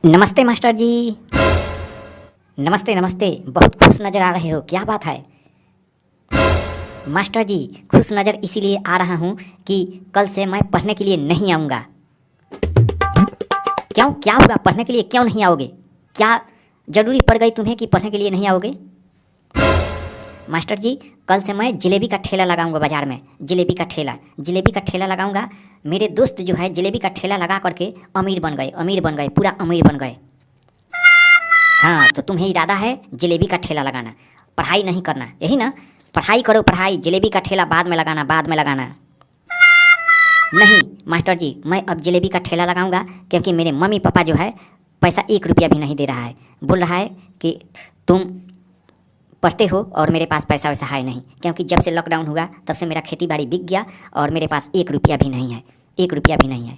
नमस्ते मास्टर जी। नमस्ते नमस्ते, बहुत खुश नज़र आ रहे हो, क्या बात है? मास्टर जी, खुश नज़र इसीलिए आ रहा हूँ कि कल से मैं पढ़ने के लिए नहीं आऊँगा। क्यों, क्या होगा? पढ़ने के लिए क्यों नहीं आओगे? क्या ज़रूरी पड़ गई तुम्हें कि पढ़ने के लिए नहीं आओगे? मास्टर जी, कल से मैं जलेबी का ठेला लगाऊंगा बाज़ार में। जलेबी का ठेला लगाऊंगा। मेरे दोस्त जो है जलेबी का ठेला लगा करके अमीर बन गए, पूरा अमीर बन गए। हाँ, तो तुम्हें इरादा है जलेबी का ठेला लगाना, पढ़ाई नहीं करना, यही ना? पढ़ाई करो पढ़ाई, जलेबी का ठेला बाद में लगाना, बाद में लगाना। नहीं मास्टर जी, मैं अब जलेबी का ठेला लगाऊंगा क्योंकि मेरे मम्मी पापा जो है पैसा 1 रुपया भी नहीं दे रहा है। बोल रहा है कि तुम पढ़ते हो और मेरे पास पैसा वैसा है नहीं, क्योंकि जब से लॉकडाउन हुआ तब से मेरा खेती बाड़ी बिक गया और मेरे पास 1 रुपया भी नहीं है। 1 रुपया भी नहीं है।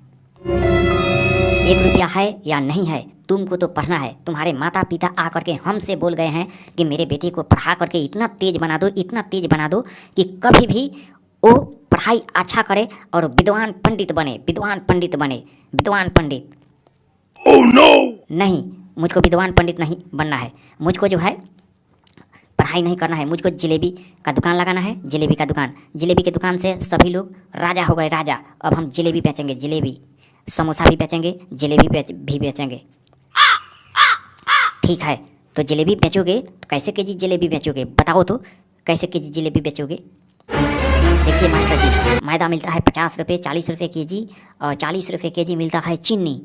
1 रुपया है या नहीं है, तुमको तो पढ़ना है। तुम्हारे माता पिता आ करके हमसे बोल गए हैं कि मेरे बेटे को पढ़ा करके इतना तेज बना दो, इतना तेज बना दो कि कभी भी वो पढ़ाई अच्छा करे और विद्वान पंडित बने, विद्वान पंडित बने, विद्वान पंडित। Oh no! नहीं, मुझको विद्वान पंडित नहीं बनना है। मुझको जो है पढ़ाई नहीं करना है। मुझको जलेबी का दुकान लगाना है। जलेबी का दुकान, जलेबी के दुकान से सभी लोग राजा हो गए, राजा। अब हम जलेबी बेचेंगे, जलेबी, समोसा भी बेचेंगे, जलेबी भी बेचेंगे। ठीक है, तो जलेबी बेचोगे तो कैसे केजी जलेबी बेचोगे? बताओ तो, कैसे केजी जलेबी बेचोगे? देखिए मास्टर जी, मैदा मिलता है 50 रुपये, 40 रुपये केजी, और 40 रुपये केजी मिलता है चीनी,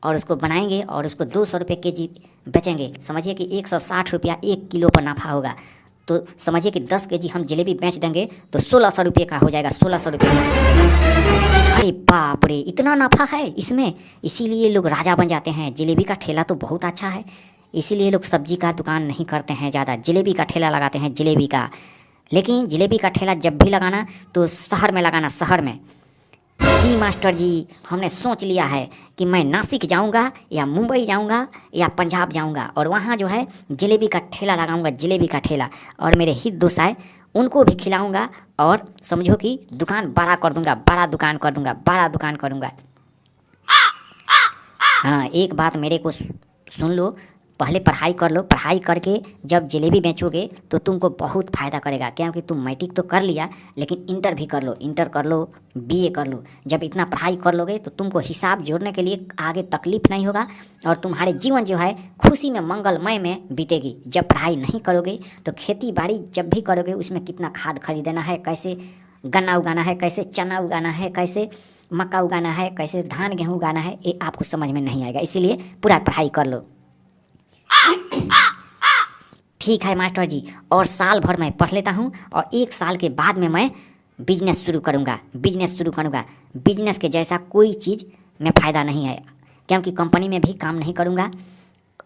और उसको बनाएंगे और उसको 200 रुपये केजी बेचेंगे। समझिए कि 160 रुपया 1 किलो पर नफ़ा होगा। तो समझिए कि 10 केजी हम जलेबी बेच देंगे तो 1600 रुपये का हो जाएगा, 1600 रुपये का। अरे बाप रे, इतना नफ़ा है इसमें, इसीलिए लोग राजा बन जाते हैं। जलेबी का ठेला तो बहुत अच्छा है, इसीलिए लोग सब्जी का दुकान नहीं करते हैं ज़्यादा, जलेबी का ठेला लगाते हैं, जलेबी का। लेकिन जलेबी का ठेला जब भी लगाना तो शहर में लगाना, शहर में। जी मास्टर जी, हमने सोच लिया है कि मैं नासिक जाऊंगा या मुंबई जाऊंगा या पंजाब जाऊंगा और वहाँ जो है जलेबी का ठेला लगाऊंगा, जलेबी का ठेला। और मेरे हित दोस्त आए उनको भी खिलाऊंगा और समझो कि दुकान बड़ा कर दूंगा, बड़ा दुकान कर दूंगा, बड़ा दुकान करूंगा। हाँ, एक बात मेरे को सुन लो, पहले पढ़ाई कर लो। पढ़ाई करके जब जलेबी बेचोगे तो तुमको बहुत फ़ायदा करेगा, क्योंकि तुम मैट्रिक तो कर लिया, लेकिन इंटर भी कर लो, इंटर कर लो, बीए कर लो। जब इतना पढ़ाई कर लोगे तो तुमको हिसाब जोड़ने के लिए आगे तकलीफ नहीं होगा और तुम्हारे जीवन जो है खुशी में, मंगलमय में बीतेगी। जब पढ़ाई नहीं करोगे तो खेती बाड़ी जब भी करोगे उसमें कितना खाद खरीदना है, कैसे गन्ना उगाना है, कैसे चना उगाना है, कैसे मक्का उगाना है, कैसे धान गेहूँ उगाना है, ये आपको समझ में नहीं आएगा। इसीलिए पूरा पढ़ाई कर लो। ठीक है मास्टर जी, और साल भर मैं पढ़ लेता हूँ और 1 साल के बाद में मैं बिजनेस शुरू करूँगा, बिजनेस शुरू करूँगा। बिजनेस के जैसा कोई चीज़ में फ़ायदा नहीं है, क्योंकि कंपनी में भी काम नहीं करूँगा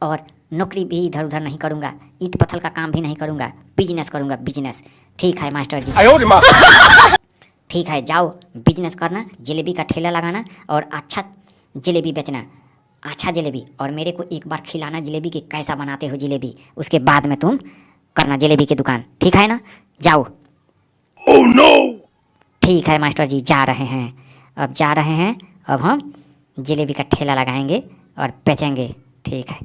और नौकरी भी इधर उधर नहीं करूँगा, ईंट पत्थर का काम भी नहीं करूँगा, बिजनेस करूँगा, बिजनेस। ठीक है मास्टर जी, ठीक है, जाओ बिजनेस करना, जलेबी का ठेला लगाना और अच्छा जलेबी बेचना, अच्छा जलेबी। और मेरे को एक बार खिलाना जलेबी की, कैसा बनाते हो जलेबी, उसके बाद में तुम करना जलेबी की दुकान। ठीक है ना? जाओ। Oh no! ठीक है मास्टर जी, जा रहे हैं, अब जा रहे हैं। अब हम जलेबी का ठेला लगाएंगे और बेचेंगे। ठीक है।